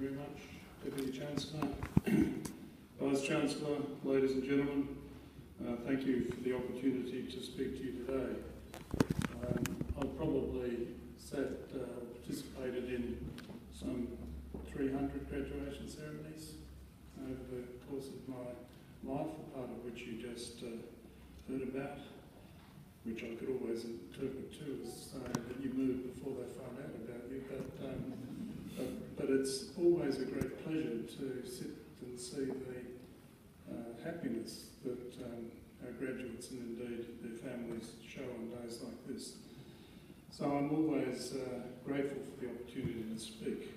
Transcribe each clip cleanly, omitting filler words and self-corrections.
you very much, Deputy Chancellor. Vice Chancellor, ladies and gentlemen, thank you for the opportunity to speak to you today. I've probably participated in some 300 graduation ceremonies over the course of my life, a part of which you just heard about, which I could always interpret too as saying that you moved before they found out about you. But it's always a great pleasure to sit and see the happiness that our graduates and indeed their families show on days like this. So I'm always grateful for the opportunity to speak.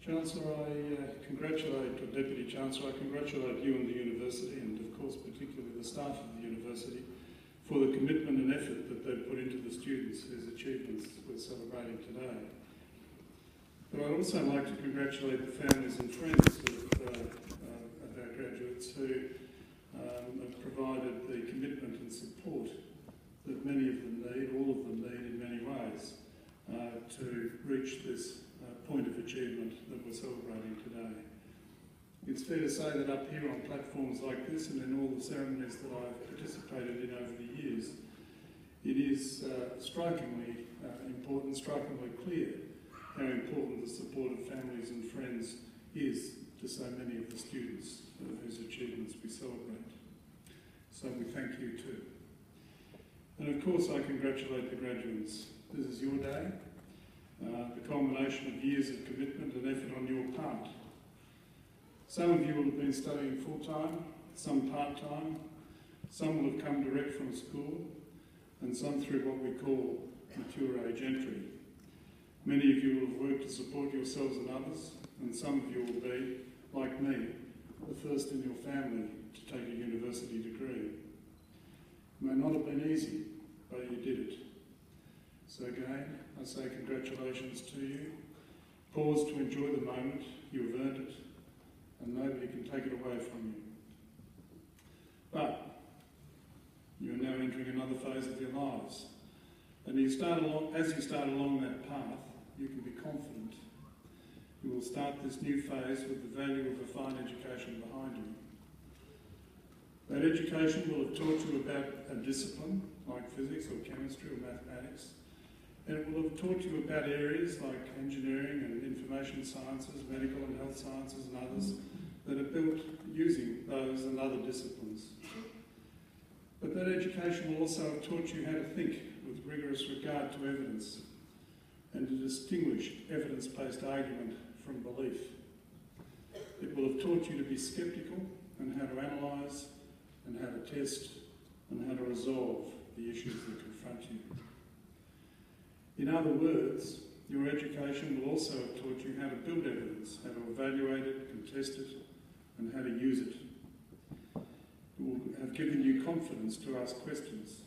Chancellor, I congratulate, or Deputy Chancellor, I congratulate you and the university, and of course particularly the staff of the university, for the commitment and effort that they've put into the students whose achievements we're celebrating today. But I'd also like to congratulate the families and friends of our graduates who have provided the commitment and support that many of them need, all of them need in many ways, to reach this point of achievement that we're celebrating today. It's fair to say that up here on platforms like this and in all the ceremonies that I've participated in over the years, it is strikingly important, strikingly clear how important the support of families and friends is to so many of the students whose achievements we celebrate. So we thank you too. And of course I congratulate the graduates. This is your day, the culmination of years of commitment and effort on your part. Some of you will have been studying full-time, some part-time, some will have come direct from school, and some through what we call mature age entry. Many of you will have worked to support yourselves and others, and some of you will be, like me, the first in your family to take a university degree. It may not have been easy, but you did it. So again, I say congratulations to you. Pause to enjoy the moment. You have earned it, and nobody can take it away from you. But you are now entering another phase of your lives. And as you start along that path, you can be confident. You will start this new phase with the value of a fine education behind you. That education will have taught you about a discipline like physics or chemistry or mathematics, and it will have taught you about areas like engineering and information sciences, medical and health sciences and others that are built using those and other disciplines. But that education will also have taught you how to think with rigorous regard to evidence and to distinguish evidence-based argument from belief. It will have taught you to be sceptical and how to analyse and how to test and how to resolve the issues that confront you. In other words, your education will also have taught you how to build evidence, how to evaluate it, contest it, and how to use it. It will have given you confidence to ask questions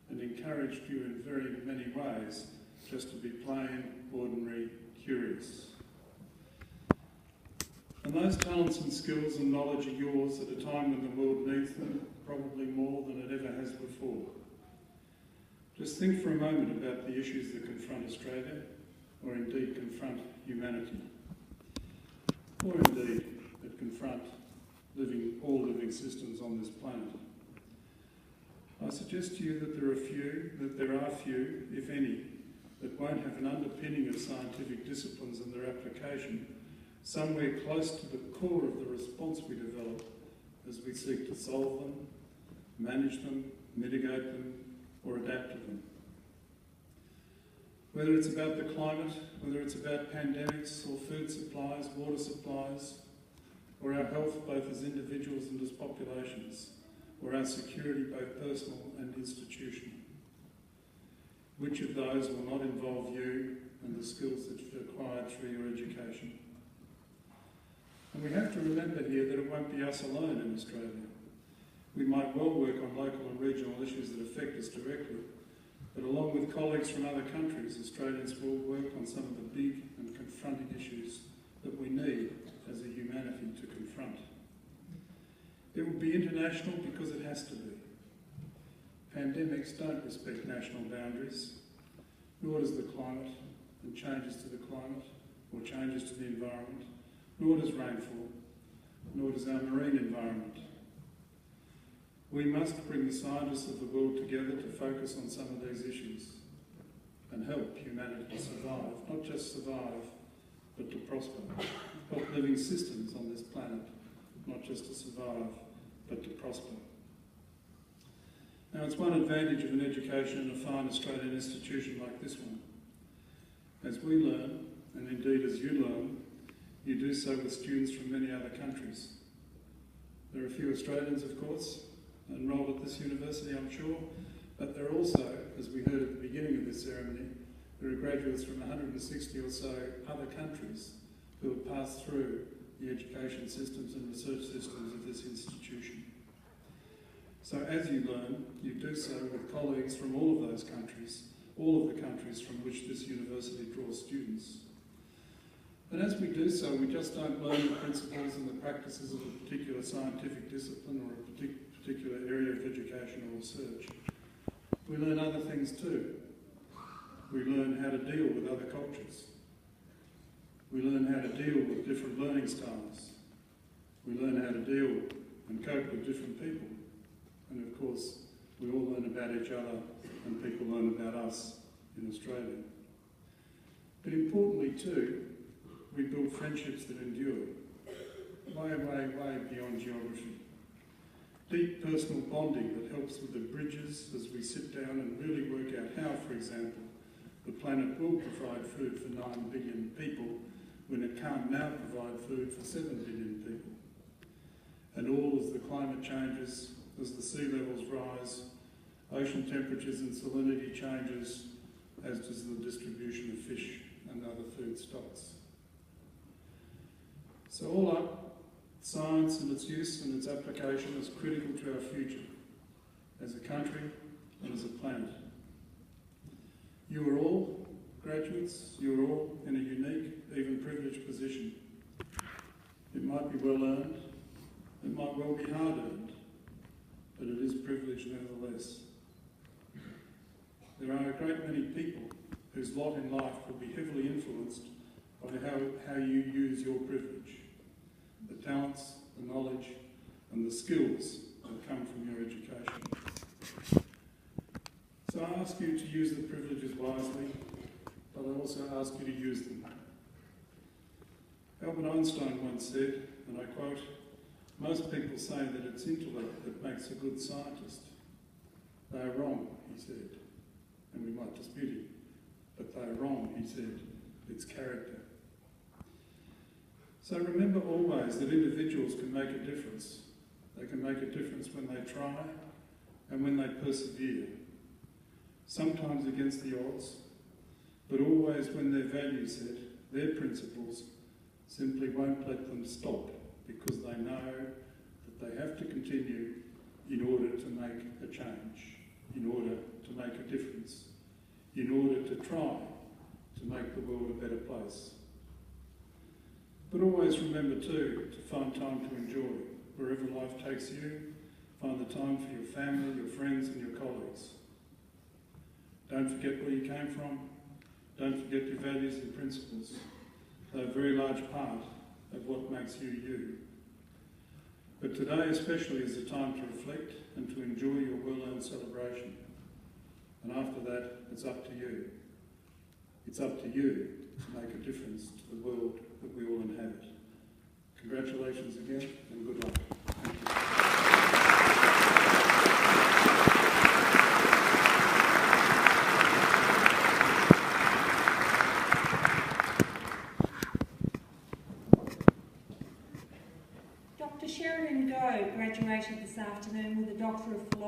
and encouraged you in very many ways just to be plain, ordinary, curious. And those talents and skills and knowledge are yours at a time when the world needs them, probably more than it ever has before. Just think for a moment about the issues that confront Australia, or indeed confront humanity, or indeed that confront all living systems on this planet. I suggest to you that there are few, if any, that won't have an underpinning of scientific disciplines and their application somewhere close to the core of the response we develop as we seek to solve them, manage them, mitigate them, or adapt to them. Whether it's about the climate, whether it's about pandemics or food supplies, water supplies, or our health both as individuals and as populations, or our security both personal and institutional. Which of those will not involve you and the skills that you've acquired through your education? And we have to remember here that it won't be us alone in Australia. We might well work on local and regional issues that affect us directly, but along with colleagues from other countries, Australians will work on some of the big and confronting issues that we need as a humanity to confront. It will be international because it has to be. Pandemics don't respect national boundaries, nor does the climate and changes to the climate or changes to the environment, nor does rainfall, nor does our marine environment. We must bring the scientists of the world together to focus on some of these issues and help humanity survive, not just survive, but to prosper. Help living systems on this planet, not just to survive, but to prosper. Now, it's one advantage of an education in a fine Australian institution like this one. As we learn, and indeed as you learn, you do so with students from many other countries. There are a few Australians, of course, enrolled at this university, I'm sure, but there are also, as we heard at the beginning of this ceremony, there are graduates from 160 or so other countries who have passed through the education systems and research systems of this institution. So as you learn, you do so with colleagues from all of those countries, all of the countries from which this university draws students. And as we do so, we just don't learn the principles and the practices of a particular scientific discipline or a particular area of education or research. We learn other things too. We learn how to deal with other cultures. We learn how to deal with different learning styles. We learn how to deal and cope with different people. And of course, we all learn about each other and people learn about us in Australia. But importantly too, we build friendships that endure, way, way, way beyond geography. Deep personal bonding that helps with the bridges as we sit down and really work out how, for example, the planet will provide food for 9 billion people when it can't now provide food for 7 billion people. And all as the climate changes, as the sea levels rise, ocean temperatures and salinity changes, as does the distribution of fish and other food stocks. So all up, science and its use and its application is critical to our future as a country and as a planet. You are all graduates, you are all in a unique, even privileged position. It might be well earned, it might well be hard earned, but it is privilege nevertheless. There are a great many people whose lot in life will be heavily influenced by how you use your privilege, the talents, the knowledge and the skills that come from your education. So I ask you to use the privileges wisely, but I also ask you to use them. Albert Einstein once said, and I quote, "Most people say that it's intellect that makes a good scientist. They are wrong," he said, and we might dispute him, but they are wrong, he said, it's character. So remember always that individuals can make a difference. They can make a difference when they try and when they persevere. Sometimes against the odds, but always when their value set, their principles, simply won't let them stop because they know that they have to continue in order to make a change, in order to make a difference, in order to try to make the world a better place. But always remember too to find time to enjoy. Wherever life takes you, find the time for your family, your friends and your colleagues. Don't forget where you came from. Don't forget your values and principles. They're a very large part of what makes you you. But today especially is the time to reflect and to enjoy your well-earned celebration. And after that, it's up to you. It's up to you to make a difference to the world that we all inhabit. Congratulations again and good luck. Thank you. Dr. Sheridan Go graduated this afternoon with a Doctor of Philosophy.